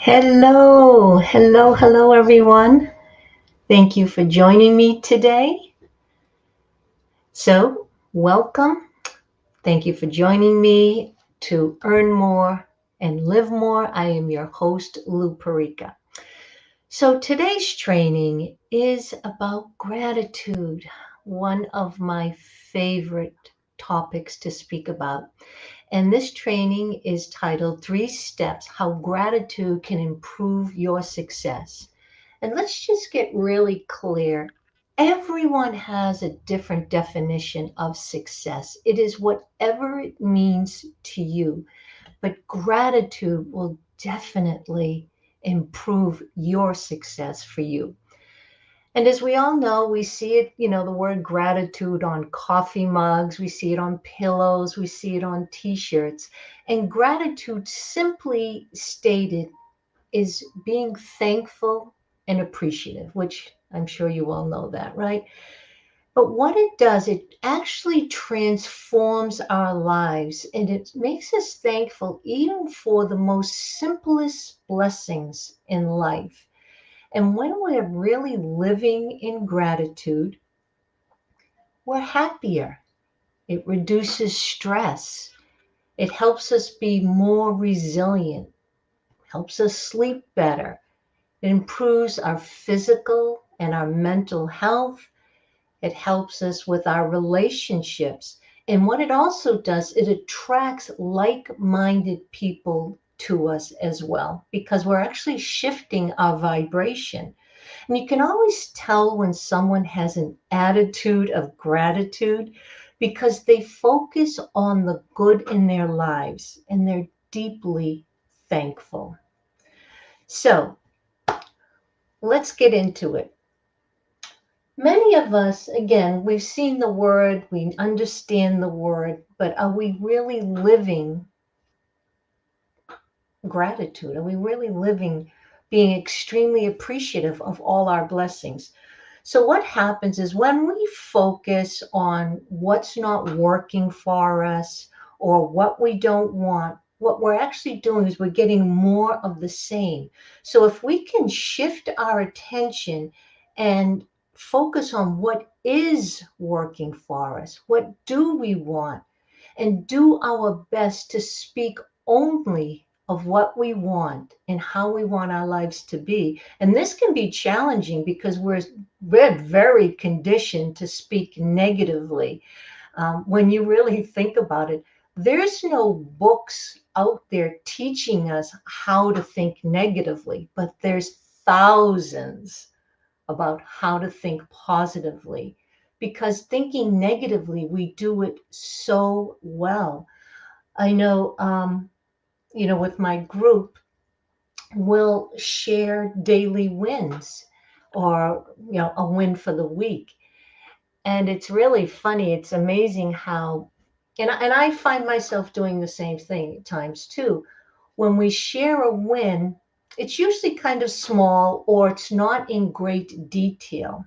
Hello, everyone. Thank you for joining me today. So, welcome. Thank you for joining me to Earn More and Live More. I am your host, Lou Perica. So, today's training is about gratitude, one of my favorite topics to speak about. And this training is titled Three Steps How Gratitude Can Improve Your Success. And let's just get really clear. Everyone has a different definition of success. It is whatever it means to you, but gratitude will definitely improve your success for you. And as we all know, we see it, the word gratitude on coffee mugs, we see it on pillows, we see it on t shirts. And gratitude, simply stated, is being thankful and appreciative, which I'm sure you all know that, right? But what it does, it actually transforms our lives and it makes us thankful even for the most simplest blessings in life. And when we're really living in gratitude, we're happier. It reduces stress. It helps us be more resilient, helps us sleep better. It improves our physical and our mental health. It helps us with our relationships. And what it also does, it attracts like minded people to us as well, because we're actually shifting our vibration. And you can always tell when someone has an attitude of gratitude because they focus on the good in their lives and they're deeply thankful. So let's get into it. Many of us, again, we've seen the word, we understand the word, but are we really living gratitude? Are we really living being extremely appreciative of all our blessings? So, what happens is when we focus on what's not working for us or what we don't want, what we're actually doing is we're getting more of the same. So, if we can shift our attention and focus on what is working for us, what do we want, and do our best to speak only of what we want and how we want our lives to be. And this can be challenging because we're very conditioned to speak negatively. When you really think about it, there's no books out there teaching us how to think negatively, but there's thousands about how to think positively, because thinking negatively, we do it so well. I know, with my group, we'll share daily wins or, a win for the week. And it's really funny. It's amazing how, and I find myself doing the same thing at times too. When we share a win, it's usually kind of small or it's not in great detail.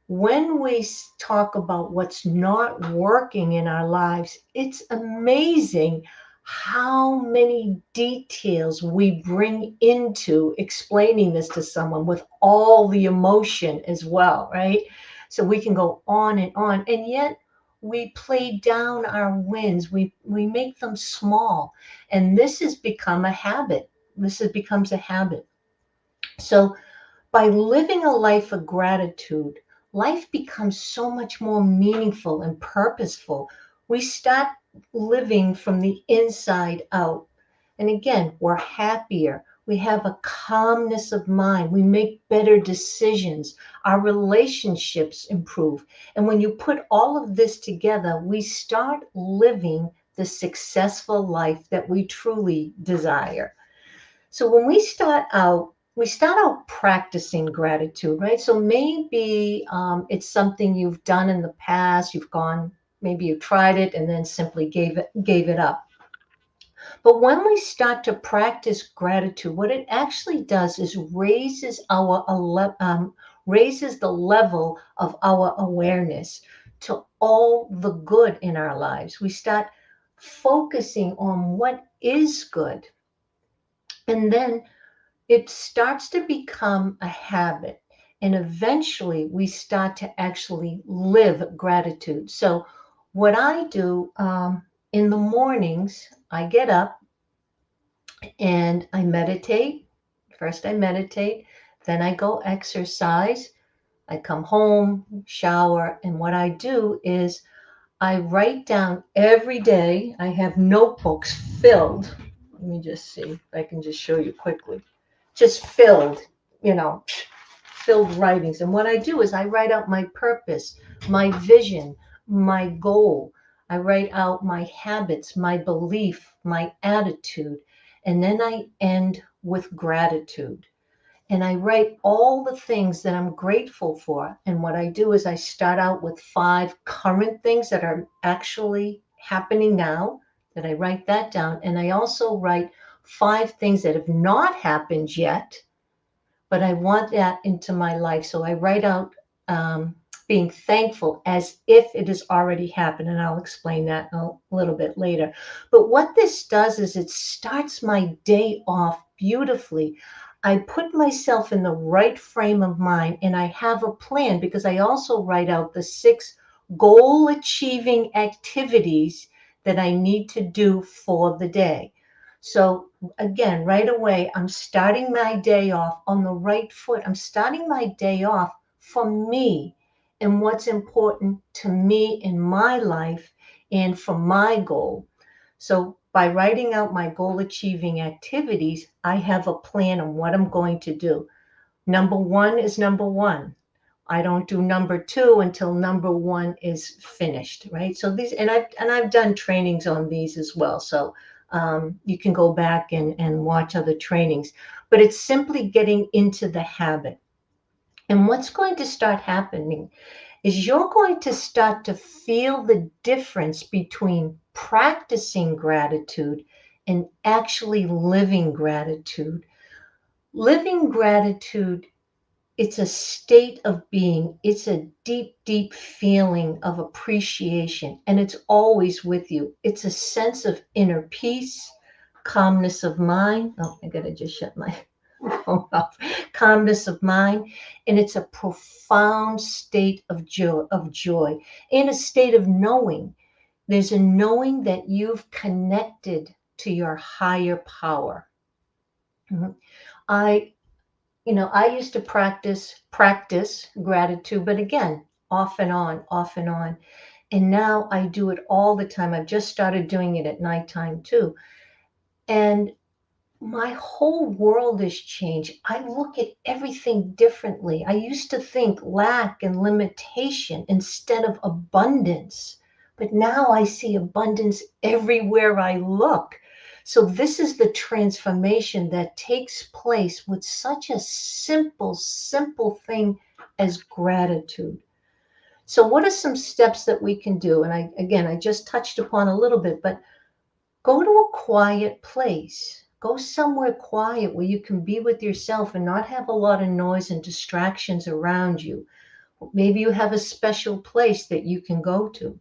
When we talk about what's not working in our lives, it's amazing how many details we bring into explaining this to someone with all the emotion as well, right? So we can go on, and yet we play down our wins. We make them small, and this has become a habit. Becomes a habit. So by living a life of gratitude, life becomes so much more meaningful and purposeful. We start living from the inside out. And again, we're happier. We have a calmness of mind. We make better decisions. Our relationships improve. And when you put all of this together, we start living the successful life that we truly desire. So when we start out practicing gratitude, right? So maybe it's something you've done in the past. Maybe you tried it and then simply gave it up. But when we start to practice gratitude, what it actually does is raises the level of our awareness to all the good in our lives. We start focusing on what is good, and then it starts to become a habit. And eventually we start to actually live gratitude. So, what I do in the mornings, I get up and I meditate. First, I meditate, then I go exercise. I come home, shower, and what I do is I write down every day. I have notebooks filled. Let me just see if I can just show you quickly. Just filled, you know, filled writings. And what I do is I write out my purpose, my vision, my goal. I write out my habits, my belief, my attitude. And then I end with gratitude. And I write all the things that I'm grateful for. And what I do is I start out with 5 current things that are actually happening now, that I write that down. And I also write 5 things that have not happened yet, but I want that into my life. So I write out being thankful as if it has already happened. And I'll explain that a little bit later. But what this does is it starts my day off beautifully. I put myself in the right frame of mind and I have a plan because I also write out the 6 goal achieving activities that I need to do for the day. So again, right away, I'm starting my day off on the right foot. I'm starting my day off for me and what's important to me in my life and for my goal. So by writing out my goal achieving activities, I have a plan on what I'm going to do. Number one is number one. I don't do number two until number one is finished, right? So these, and I've done trainings on these as well. So you can go back and watch other trainings, but it's simply getting into the habit. And what's going to start happening is you're going to start to feel the difference between practicing gratitude and actually living gratitude. Living gratitude, it's a state of being. It's a deep, deep feeling of appreciation, and it's always with you. It's a sense of inner peace, calmness of mind. Oh, I gotta just shut my phone off. Calmness of mind, and it's a profound state of joy, in a state of knowing. There's a knowing that you've connected to your higher power. Mhm. I I used to practice gratitude, but again, off and on, off and on. And now I do it all the time. I've just started doing it at nighttime too. And my whole world has changed. I look at everything differently. I used to think lack and limitation instead of abundance, but now I see abundance everywhere I look. So, this is the transformation that takes place with such a simple, simple thing as gratitude. So, what are some steps that we can do? And I just touched upon a little bit, but go to a quiet place. Go somewhere quiet where you can be with yourself and not have a lot of noise and distractions around you. Maybe you have a special place that you can go to.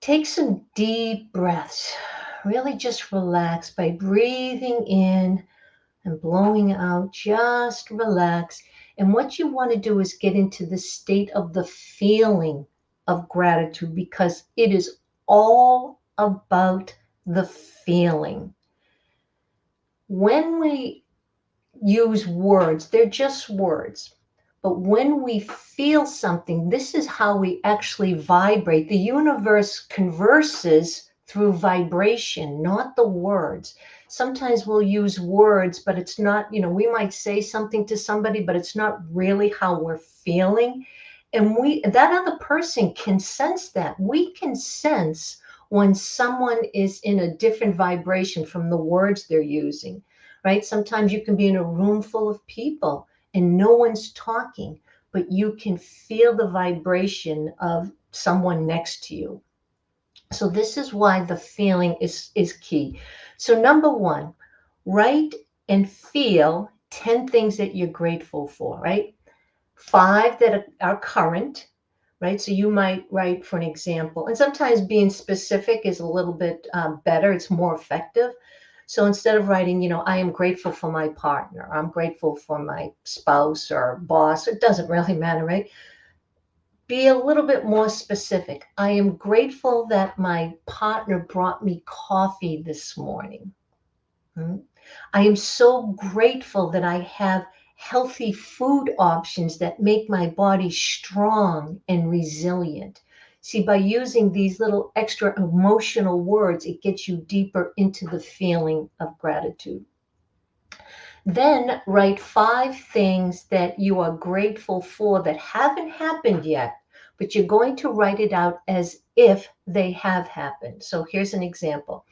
Take some deep breaths. Really just relax by breathing in and blowing out. Just relax. And what you want to do is get into the state of the feeling of gratitude because it is all about the feeling. When we use words, they're just words. But when we feel something, this is how we actually vibrate. The universe converses through vibration, not the words. Sometimes we'll use words, but it's not, we might say something to somebody, but it's not really how we're feeling. And that other person can sense that. We can sense when someone is in a different vibration from the words they're using, right? Sometimes you can be in a room full of people and no one's talking, but you can feel the vibration of someone next to you. So this is why the feeling is key. So number one, write and feel 10 things that you're grateful for, right? 5 that are current, right? So you might write, for an example, and sometimes being specific is a little bit better. It's more effective. So instead of writing, I am grateful for my partner, I'm grateful for my spouse or boss, it doesn't really matter, right? Be a little bit more specific. I am grateful that my partner brought me coffee this morning. Mm. I am so grateful that I have healthy food options that make my body strong and resilient. See, by using these little extra emotional words, it gets you deeper into the feeling of gratitude. Then write 5 things that you are grateful for that haven't happened yet, but you're going to write it out as if they have happened. So here's an example.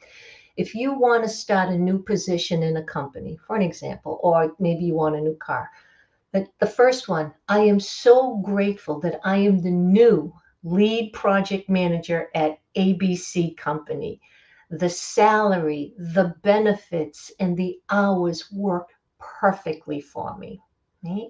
If you want to start a new position in a company, for an example, or maybe you want a new car, but the first one, I am so grateful that I am the new lead project manager at ABC Company. The salary, the benefits, and the hours work perfectly for me. Right?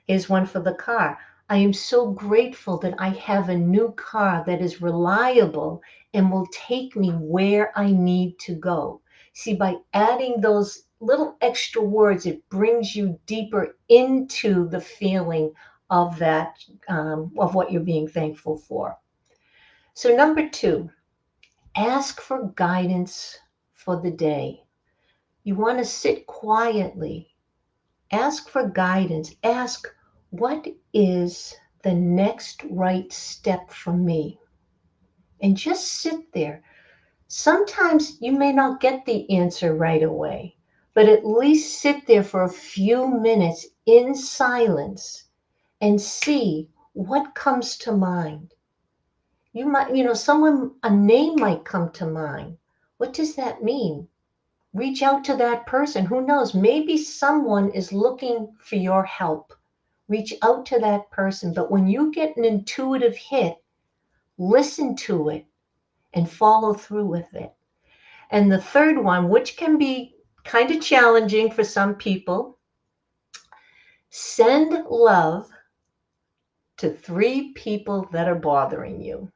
Here's one for the car. I am so grateful that I have a new car that is reliable and will take me where I need to go. See, by adding those little extra words, it brings you deeper into the feeling of that, of what you're being thankful for. So, number 2, ask for guidance for the day. You want to sit quietly. Ask for guidance. Ask, what is the next right step for me? And just sit there. Sometimes you may not get the answer right away, but at least sit there for a few minutes in silence and see what comes to mind. You might, a name might come to mind. What does that mean? Reach out to that person. Who knows? Maybe someone is looking for your help. Reach out to that person. But when you get an intuitive hit, listen to it and follow through with it. And the third one, which can be kind of challenging for some people, send love to 3 people that are bothering you.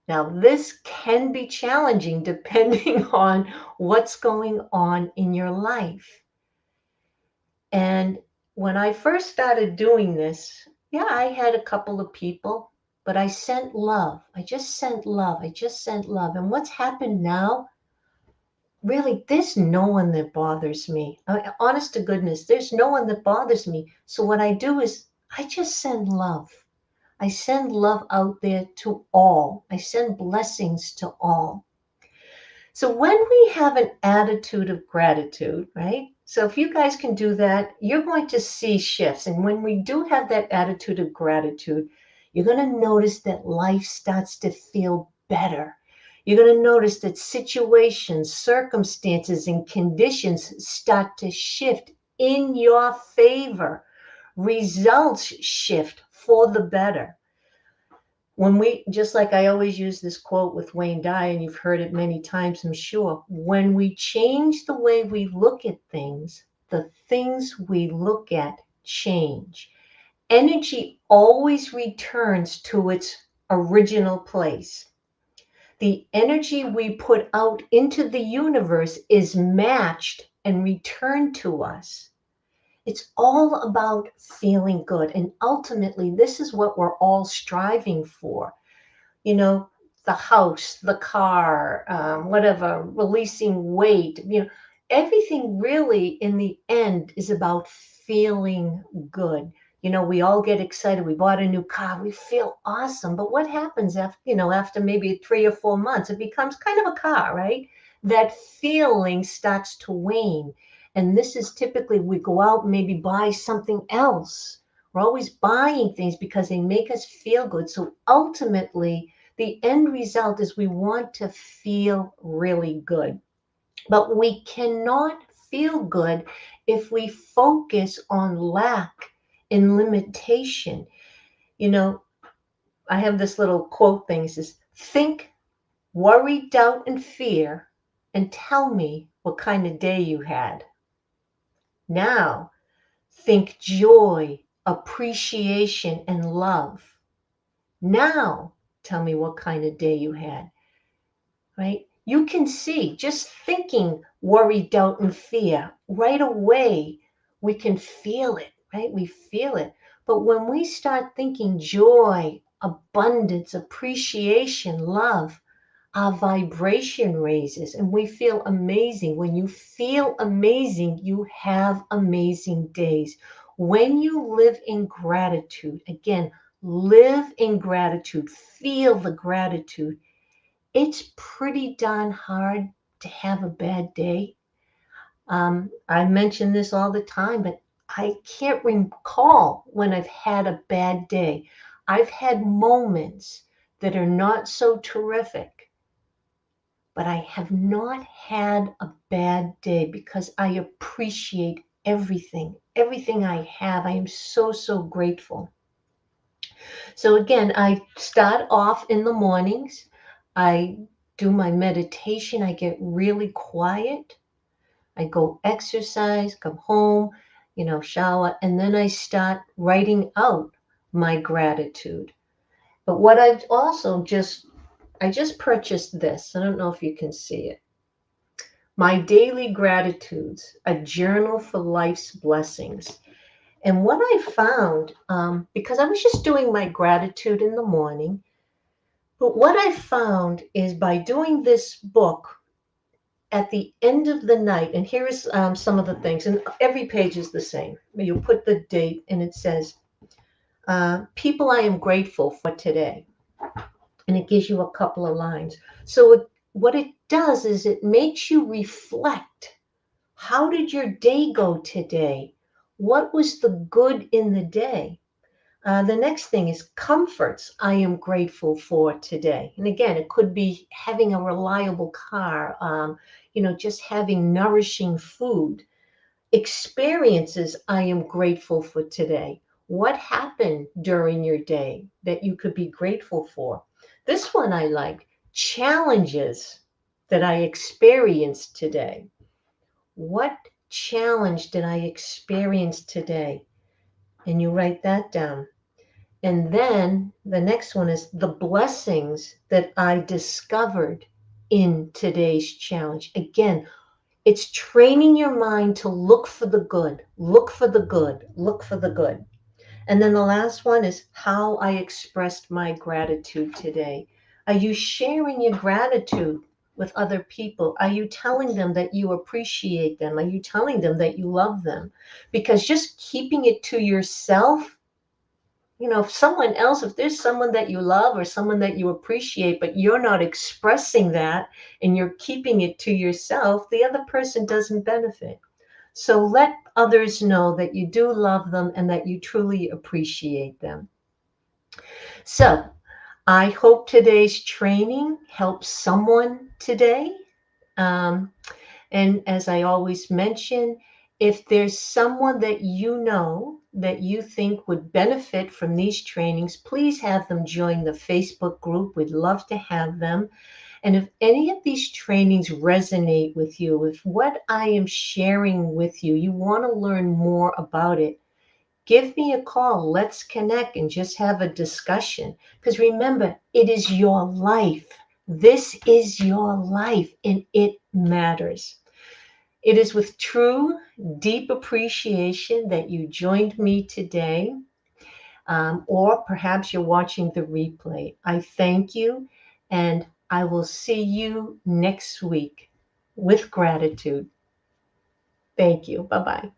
Now, this can be challenging depending on what's going on in your life. And when I first started doing this, yeah, I had a couple of people, but I sent love. I just sent love. I just sent love. And what's happened now, really, there's no one that bothers me. Honest to goodness, there's no one that bothers me. So what I do is I just send love. I send love out there to all. I send blessings to all. So when we have an attitude of gratitude, right? So if you guys can do that, you're going to see shifts. And when we do have that attitude of gratitude, you're going to notice that life starts to feel better. You're going to notice that situations, circumstances, and conditions start to shift in your favor. Results shift for the better. When we, just like I always use this quote with Wayne Dyer, and you've heard it many times, I'm sure, when we change the way we look at things, the things we look at change. Energy always returns to its original place. The energy we put out into the universe is matched and returned to us. It's all about feeling good. And ultimately, this is what we're all striving for. You know, the house, the car, whatever, releasing weight, everything really in the end is about feeling good. We all get excited. We bought a new car. We feel awesome. But what happens after maybe 3 or 4 months, it becomes kind of a car, right? That feeling starts to wane. And this is typically we go out and maybe buy something else. We're always buying things because they make us feel good. So ultimately, the end result is we want to feel really good. But we cannot feel good if we focus on lack and limitation. I have this little quote thing. It says, think, worry, doubt, and fear, and tell me what kind of day you had. Now, think joy, appreciation, and love. Now, tell me what kind of day you had. Right? You can see just thinking worry, doubt, and fear right away. We can feel it, right? We feel it. But when we start thinking joy, abundance, appreciation, love, our vibration raises and we feel amazing. When you feel amazing, you have amazing days. When you live in gratitude, again, live in gratitude, feel the gratitude. It's pretty darn hard to have a bad day. I mention this all the time, but I can't recall when I've had a bad day. I've had moments that are not so terrific, but I have not had a bad day because I appreciate everything I have. I am so, so grateful. So again, I start off in the mornings. I do my meditation. I get really quiet. I go exercise, come home, shower, and then I start writing out my gratitude. But what I've also I just purchased this. I don't know if you can see it. My Daily Gratitudes, a journal for life's blessings. And what I found, because I was just doing my gratitude in the morning, but what I found is by doing this book at the end of the night, and here is some of the things, and every page is the same. You put the date, and it says, people I am grateful for today. And it gives you a couple of lines. So what it does is it makes you reflect. How did your day go today? What was the good in the day? The next thing is comforts I am grateful for today. And again, it could be having a reliable car, just having nourishing food. Experiences I am grateful for today. What happened during your day that you could be grateful for? This one I like. Challenges that I experienced today. What challenge did I experience today? And you write that down. And then the next one is the blessings that I discovered in today's challenge. Again, it's training your mind to look for the good, look for the good, look for the good. And then the last one is how I expressed my gratitude today. Are you sharing your gratitude with other people? Are you telling them that you appreciate them? Are you telling them that you love them? Because just keeping it to yourself, if there's someone that you love or someone that you appreciate, but you're not expressing that and you're keeping it to yourself, the other person doesn't benefit. So let others know that you do love them and that you truly appreciate them. So I hope today's training helps someone today. Um, and as I always mention, if there's someone that you know that you think would benefit from these trainings, please have them join the Facebook group. We'd love to have them. And if any of these trainings resonate with you, if what I am sharing with you, you want to learn more about it, give me a call. Let's connect and just have a discussion. Because remember, it is your life. This is your life and it matters. It is with true, deep appreciation that you joined me today, or perhaps you're watching the replay. I thank you, and I will see you next week with gratitude. Thank you. Bye bye.